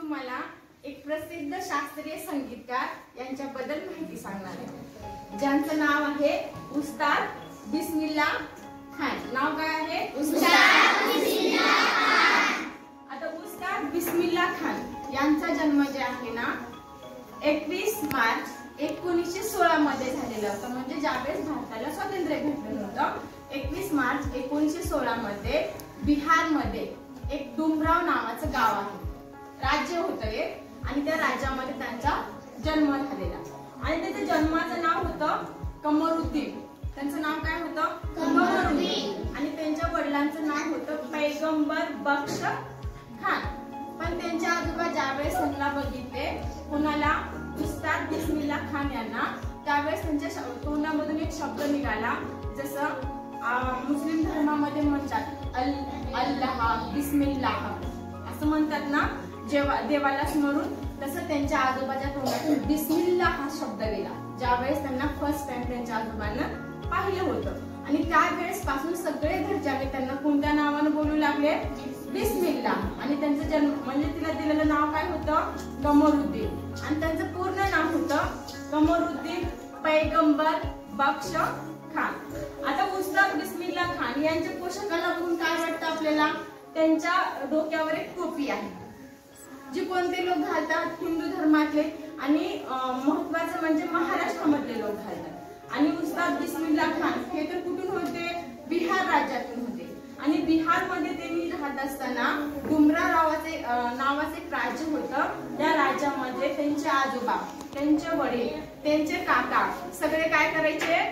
तुम्हाला एक प्रसिद्ध शास्त्रीय संगीतकार यांच्याबद्दल माहिती सांगणार आहे, ज्यांचं नाव आहे उस्ताद बिस्मिल्ला खान। नाव काय आहे? उस्ताद बिस्मिल्ला खान। आता उस्ताद बिस्मिल्ला खान यांचा जन्म जे आहे ना 21 मार्च 1916 मध्ये झालेला होता। म्हणजे ज्यावेळेस भारताला स्वातंत्र्य भेटलं होतं 21 मार्च 1916 मध्ये बिहार मध्ये एक डुमराव नावाचं गाव आहे, राज्य होतं एक, आणि त्या राज्यामध्ये त्यांचा जन्म झालेला। आणि त्याच्या जन्माचं नाव होतं कमरुद्दीन। त्यांचं नाव काय होतं? कमरुद्दीन। आणि त्यांच्या वडिलांचं नाव होतं पैगंबर बख्श खान। पण त्यांच्या आजोबा ज्यावेळेस त्यांना बघितले कोणाला, उस्ताद बिस्मिल्ला खान यांना, त्यावेळेस त्यांच्या तोंडामधून एक शब्द निघाला, जसं मुस्लिम धर्मामध्ये म्हणतात अल्लाह बिस्मिल्लाह असं म्हणतात ना, जेव्हा देवाला स्मरून, तसं त्यांच्या आजोबाच्या तोंडातून बिस्मिल्लाह हा शब्द गेला ज्यावेळेस त्यांना फर्स्ट टाइम त्यांच्या आजोबांना पाहिलं होतं। आणि त्यावेळेस पासून सगळे घरच्याने त्यांना कोणत्या नावाने बोलू लागले? बिस्मिल्लाह। आणि त्यांचं जन्म म्हणजे तिला दिलेलं नाव काय होतं? कमरुद्दीन। आणि त्यांचं पूर्ण नाव होतं कमरुद्दीन पैगंबर बख्श खान। आता उस्ताद बिस्मिल्ला खान यांच्या पोशाखाला बघून काय वाटतं आपल्याला? त्यांच्या डोक्यावर एक टोपी आहे जी कोणते लोक घालतात? हिंदू धर्मातले आणि महत्वाचं म्हणजे महाराष्ट्रामधले लोक घालतात। आणि उस्ताद बिस्मिल्ला खान हे तर कुठून होते? बिहार राज्यातून होते। आणि बिहार मध्ये त्यांनी राहत असताना डुमराव नावाचे एक राज्य होतं, त्या राज्यामध्ये त्यांचे आजोबा, त्यांचे वडील, त्यांचे काका सगळे काय करायचे?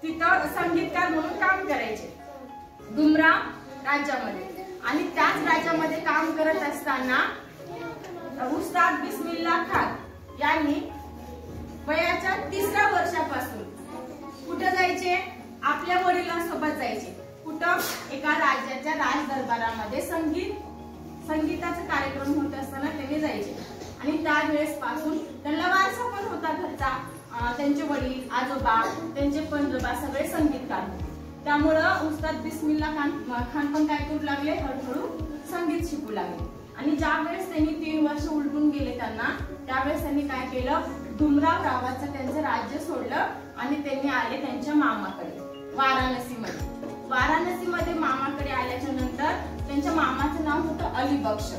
तिथं संगीतकार म्हणून काम करायचे डुमराव राज्यामध्ये। आणि त्याच राज्यामध्ये काम करत असताना उस्ताद बिस्मिल्ला खान यांनी वयाच्या 3ऱ्या वर्षापासून कुठं जायचे? आपल्या वडिलांसोबत जायचे। कुठं? एका राज्याच्या राज दरबारामध्ये संगीताचा कार्यक्रम होत असताना त्यांनी जायचे। आणि त्यावेळेस पासून त्यांना वारसा पण होता घरचा, त्यांचे वडील, आजोबा, त्यांचे पणजोबा सगळे संगीतकार होते। त्यामुळं उस्ताद बिस्मिल्ला खान पण काय करू लागले? हळूहळू संगीत शिकू लागले। आणि ज्यावेळेस त्यांनी 3 वर्ष उलटून गेले त्यांना, त्यावेळेस त्यांनी काय केलं? डुमराव रावाचं त्यांचं राज्य सोडलं आणि त्यांनी आले त्यांच्या मामाकडे वाराणसीमध्ये। वाराणसीमध्ये मामाकडे आल्याच्या नंतर त्यांच्या मामाचं नाव होतं अली बख्श।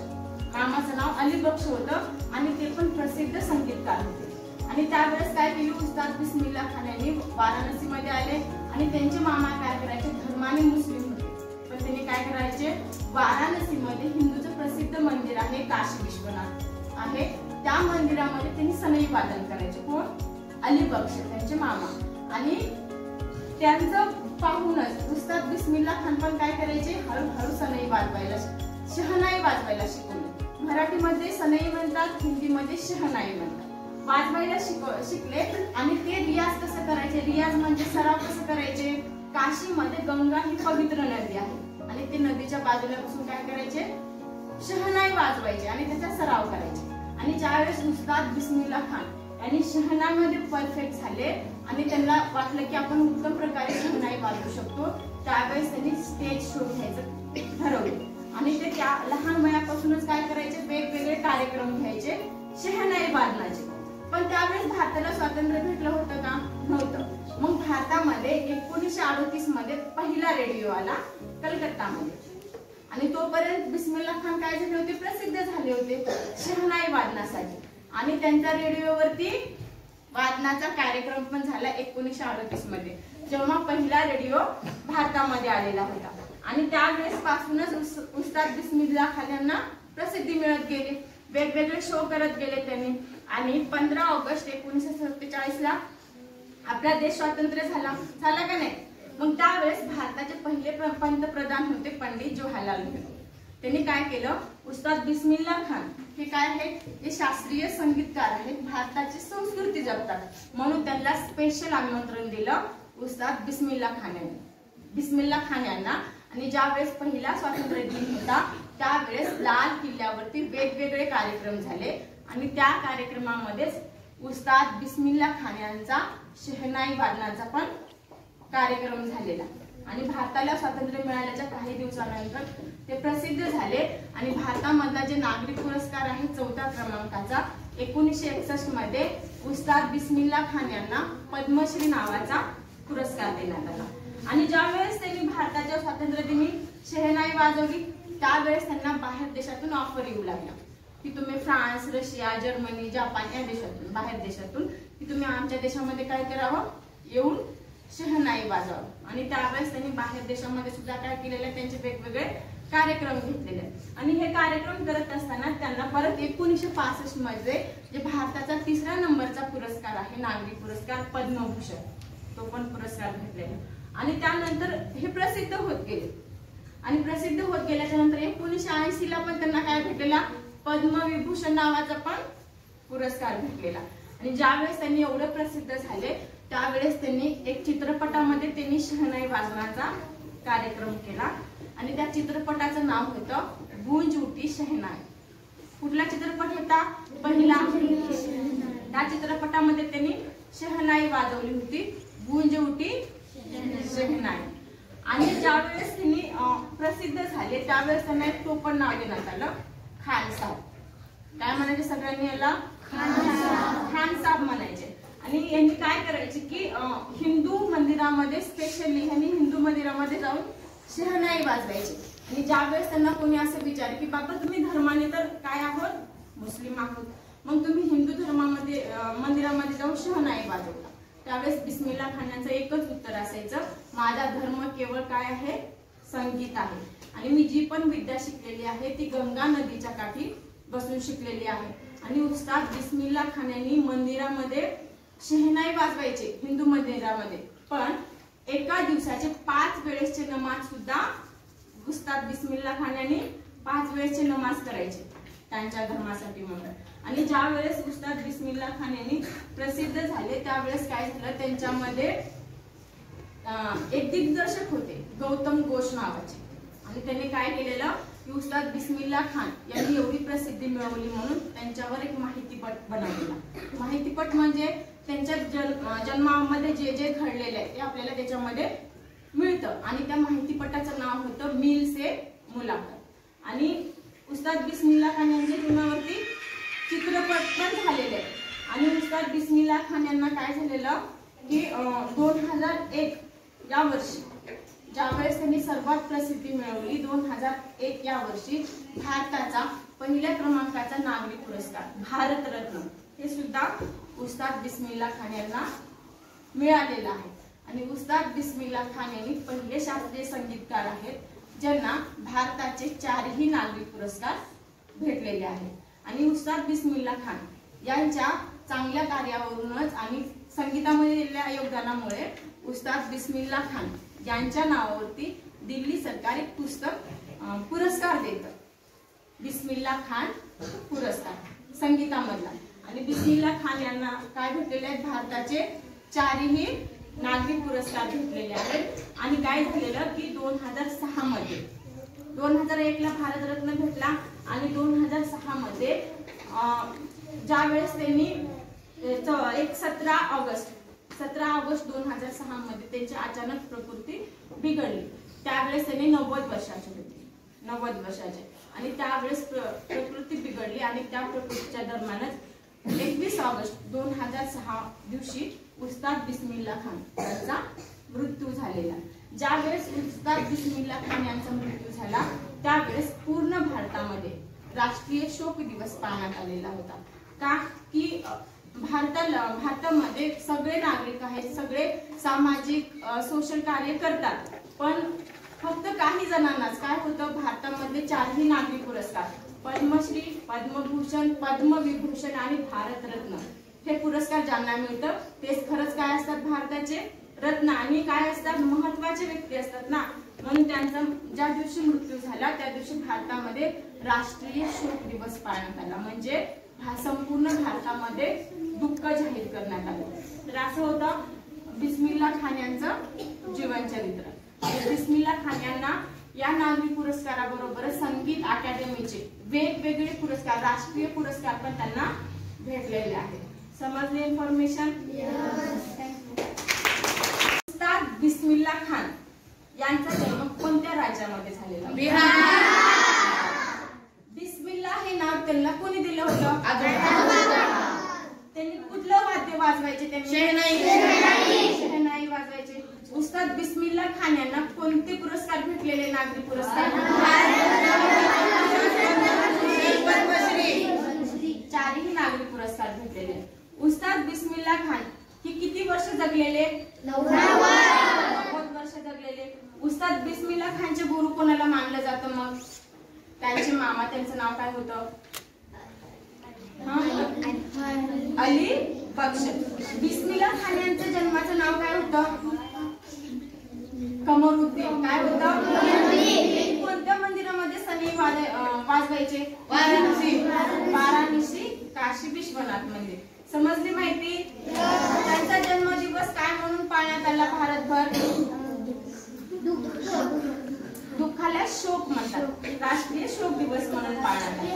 मामाचं नाव अली बख्श होतं आणि ते पण प्रसिद्ध संगीतकार होते। आणि त्यावेळेस काय केलं? उस्ताद बिस्मिल्ला खान यांनी वाराणसीमध्ये आले आणि त्यांचे मामा काय करायचे? धर्माने मुस्लिम होते, पण त्यांनी काय करायचे? वाराणसीमध्ये हिंदूचं प्रसिद्ध मंदिर आहे काशी विश्वनाथ आहे, त्या मंदिरामध्ये त्यांनी सनई वादन करायचे। कोण? अली बख्श, त्यांचे मामा। आणि त्यांचं पाहूनच उस्ताद बिस्मिल्ला खान पण काय करायचे? हळूहळू सनई वाजवायला, शहनाई वाजवायला शिकवले। मराठीमध्ये सनई म्हणतात, हिंदीमध्ये शहनाई म्हणतात। वाजवायला शिकले। आणि ते रियाज कसं करायचे? रियाज म्हणजे सराव कसं करायचे? काशीमध्ये गंगा ही पवित्र नदी आहे आणि ते नदीच्या बाजूला बसून काय करायचे? शहनाई वाजवायचे आणि त्याचा सराव करायचे। आणि ज्यावेळेस उस्ताद बिस्मिल्ला खान यांनी शहनाईमध्ये परफेक्ट झाले आणि त्यांना वाटलं की आपण उत्तम प्रकारे शहनाई वाजवू शकतो, त्यावेळेस त्यांनी स्टेज शो घ्यायचं ठरवले। आणि ते त्या लहान वयापासूनच काय करायचे? वेगवेगळे कार्यक्रम घ्यायचे शहनाई वादनाचे। पण त्यावेळेस भारताला स्वातंत्र्य भेटलं होतं का? नव्हतं। मग भारतामध्ये 1938 मध्ये पहिला रेडिओ आला कलकत्तामध्ये। आणि तोपर्यंत बिस्मिल्ला खान काय झाले होते? प्रसिद्ध झाले होते शहनाई वादनासाठी। आणि त्यांच्या रेडिओवरती वादनाचा कार्यक्रम पण झाला 1938 मध्ये, जेव्हा पहिला रेडिओ भारतामध्ये आलेला होता। आणि त्यावेळेस पासूनच उस्ताद बिस्मिल्ला खान यांना प्रसिद्धी मिळत गेली, वेगवेगळे शो करत गेले त्यांनी। आणि 15 ऑगस्ट 1947 ला आपला देश स्वातंत्र्य झाला का नाही? मग त्यावेळेस भारताचे पहिले पंतप्रधान होते पंडित जवाहरलाल नेहरू। त्यांनी काय केलं? उस्ताद बिस्मिल्ला खान हे काय आहेत? हे शास्त्रीय संगीतकार आहेत, भारताची संस्कृती जपतात, म्हणून त्यांना स्पेशल आमंत्रण दिलं उस्ताद बिस्मिल्ला खान यांना। आणि ज्यावेळेस पहिला स्वातंत्र्य दिन होता त्यावेळेस लाल किल्ल्यावरती वेगवेगळे कार्यक्रम झाले आणि त्या कार्यक्रमामध्येच उस्ताद बिस्मिल्ला खान यांचा शहनाई वादनाचा पण कार्यक्रम झालेला। आणि भारताला स्वातंत्र्य मिळाल्याच्या काही दिवसानंतर ते प्रसिद्ध झाले आणि भारतामधला जे नागरी पुरस्कार आहे 4थ्या क्रमांकाचा 1961 मध्ये उस्ताद बिस्मिल्ला खान यांना पद्मश्री नावाचा पुरस्कार देण्यात आला। आणि ज्यावेळेस त्यांनी भारताच्या स्वातंत्र्य दिनी शहनाई वाजवली त्यावेळेस त्यांना बाहेर देशातून ऑफर येऊ लागल्या की तुम्ही फ्रान्स, रशिया, जर्मनी, जपान या देशातून बाहेर देशातून की तुम्ही आमच्या देशामध्ये काय करावं, येऊन शहनाई वाजवावं। आणि त्यावेळेस त्यांनी बाहेर देशामध्ये सुद्धा काय केलेलं आहे, त्यांचे वेगवेगळे कार्यक्रम घेतलेले आहेत। आणि हे कार्यक्रम करत असताना त्यांना परत 1965 मध्ये जे भारताचा 3रा नंबरचा पुरस्कार आहे नागरी पुरस्कार पद्मभूषण, तो पण पुरस्कार भेटलेला। आणि त्यानंतर हे प्रसिद्ध होत गेले आणि प्रसिद्ध होत गेल्याच्या नंतर 1980 ला पण त्यांना काय भेटलेला, पद्मविभूषण नावाचा पण पुरस्कार भेटलेला। आणि ज्यावेळेस त्यांनी एवढे प्रसिद्ध झाले त्यावेळेस त्यांनी एक चित्रपटामध्ये त्यांनी शहनाई वाजवण्याचा कार्यक्रम केला आणि त्या चित्रपटाचं नाव होतं गूंज उठी शहनाई। कुठला चित्रपट होता, पहिला। त्या चित्रपटामध्ये त्यांनी शहनाई वाजवली होती, गूंज उठी शहनाई। आणि ज्यावेळेस त्यांनी प्रसिद्ध झाले त्यावेळेस त्यांना एक टोपण नाव देण्यात आलं, खान साहब। काय म्हणायचे सगळ्यांनी याला, खान साहब म्हणायचे। आणि यांनी काय करायचे की हिंदू मंदिरामध्ये स्पेशली यांनी हिंदू मंदिरामध्ये जाऊन शहनाई वाजवायची। आणि ज्यावेळेस त्यांना कोणी असं विचारले की बाबा तुम्ही धर्माने तर काय आहोत, मुस्लिम आहोत, मग तुम्ही हिंदू धर्मामध्ये मंदिरामध्ये जाऊन शहनाई वाजवता, त्यावेळेस बिस्मिल्ला खान यांचं एकच उत्तर असायचं, माझा धर्म केवळ काय आहे, संगीत आहे। आणि मी जी पण विद्या शिकलेली आहे ती गंगा नदीच्या काठी बसून शिकलेली आहे। आणि उस्ताद बिस्मिल्ला खान यांनी मंदिरामध्ये शहनाई वाजवायचे हिंदू मंदिरामध्ये, पण एका दिवसाचे 5 वेळेसचे नमाज सुद्धा उस्ताद बिस्मिल्ला खान यांनी 5 वेळेसचे नमाज करायचे त्यांच्या धर्मासाठी म्हणून। आणि ज्या वेळेस उस्ताद बिस्मिल्ला खान यांनी प्रसिद्ध झाले त्यावेळेस काय झालं, त्यांच्यामध्ये एक दिग्दर्शक होते गौतम घोष नावाचे। आणि त्यांनी काय केलेलं की उस्ताद बिस्मिल्ला खान यांनी एवढी प्रसिद्धी मिळवली म्हणून त्यांच्यावर एक माहितीपट बनवलेला। माहितीपट म्हणजे त्यांच्या जन्मामध्ये जे जे घडलेले आहे ते आपल्याला त्याच्यामध्ये मिळतं। आणि त्या माहितीपटाचं नाव होतं मिल से मुलाकात। आणि उस्ताद बिस्मिल्ला खान यांच्या जीवनावरती चित्रपट पण झालेले आहे। आणि उस्ताद बिस्मिल्ला खान यांना काय झालेलं की 2001 या वर्षी ज्यावेळेस त्यांनी सर्वात प्रसिद्धी मिळवली 2001 या वर्षी भारताचा पहिल्या क्रमांकाचा नागरी पुरस्कार भारतरत्न हे सुद्धा उस्ताद बिस्मिल्ला खान यांना मिळालेला आहे। आणि उस्ताद बिस्मिल्ला खान यांनी पहिले शास्त्रीय संगीतकार आहेत ज्यांना भारताचे 4ही नागरी पुरस्कार भेटलेले आहेत। आणि उस्ताद बिस्मिल्ला खान यांच्या चांगल्या कार्यावरूनच आणि संगीतामध्ये दिलेल्या योगदानामुळे उस्ताद बिस्मिल्ला खान यांच्या नावावरती दिल्ली सरकार एक पुरस्कार देतं, बिस्मिल्ला खान पुरस्कार संगीतामधला। आणि बिस्मिल्ला खान यांना काय भेटलेले आहेत, भारताचे 4ही नागरी पुरस्कार भेटलेले आहेत। आणि काय झालेलं की 2006 मध्ये 2001 ला भारतरत्न भेटला आणि 2006 मध्ये ज्यावेळेस त्यांनी 17 ऑगस्ट 2006 मध्ये त्यांची अचानक प्रकृती बिघडली, त्यावेळेस त्यांनी 90 वर्षाचे होते, 90 वर्षाचे। आणि त्यावेळेस प्रकृती बिघडली आणि त्या प्रकृतीच्या दरम्यानच 21 ऑगस्ट 2006 दिवशी उस्ताद बिस्मिल्ला खान यांचा मृत्यू झालेला। ज्यावेळेस उस्ताद बिस्मिल्ला खान यांचा मृत्यू झाला त्यावेळेस पूर्ण भारतामध्ये राष्ट्रीय शोक दिवस पाळण्यात आलेला होता। का की भारतामध्ये सगळे नागरिक आहेत, सगळे सामाजिक सोशल कार्य करतात, पण फक्त काही जणांनाच काय होतं, भारतामधले 4ही नागरी पुरस्कार पद्मश्री, पद्मभूषण, पद्मविभूषण आणि भारतरत्न हे पुरस्कार ज्यांना मिळतं तेच खरंच काय असतात, भारताचे रत्न आणि काय असतात, महत्त्वाचे व्यक्ती असतात ना। म्हणून त्यांचा ज्या दिवशी मृत्यू झाला त्या दिवशी भारतामध्ये राष्ट्रीय शोक दिवस पाळण्यात आला, म्हणजे संपूर्ण भारतामध्ये दुःख जाहीर करण्यात आलं। तर असं होतं बिस्मिल्ला खान यांचं जीवनचरित्र। बिस्मिल्ला खान यांना या नागरी पुरस्काराबरोबर संगीत अकादमीचे वेगवेगळे पुरस्कार, राष्ट्रीय पुरस्कार पण त्यांना भेटलेले आहेत। समजले इन्फॉर्मेशन? उस्ताद बिस्मिल्ला खान राज्यामध्ये झालेलं. बिहार. बिस्मिल्ला हे नाव त्यांना कोणी दिलं होतं? त्यांनी कुठलं वाद्य वाजवायचे? त्यांनी शहनाई वाजवायचे. उस्ताद बिस्मिल्ला खान यांना कोणते पुरस्कार भेटलेले? नागरी पुरस्कार. चारही नागरी पुरस्कार भेटलेले. उस्ताद बिस्मिल्ला खान हे किती वर्ष जगलेले? 90 वर्ष जगलेले. उस्ताद बिस्मिल्ला खानचे गुरु कोणाला मानलं जातं मग? त्यांचे मामा, त्यांचं नाव काय होतं? अली बक्ष. बिस्मिल्ला खान यांच्या जन्माचं नाव काय होतं? कमरुद्दीन. काय होतं? कोणत्या मंदिरामध्ये सनई वाजवायचे? वाराणसी, काशी विश्वनाथ मंदिर. समजली माहिती? त्यांचा जन्मदिवस काय म्हणून पाळण्यात आला भारतभर? दुःखाला शोक म्हणतात. राष्ट्रीय शोक दिवस म्हणून पाळण्यात आला.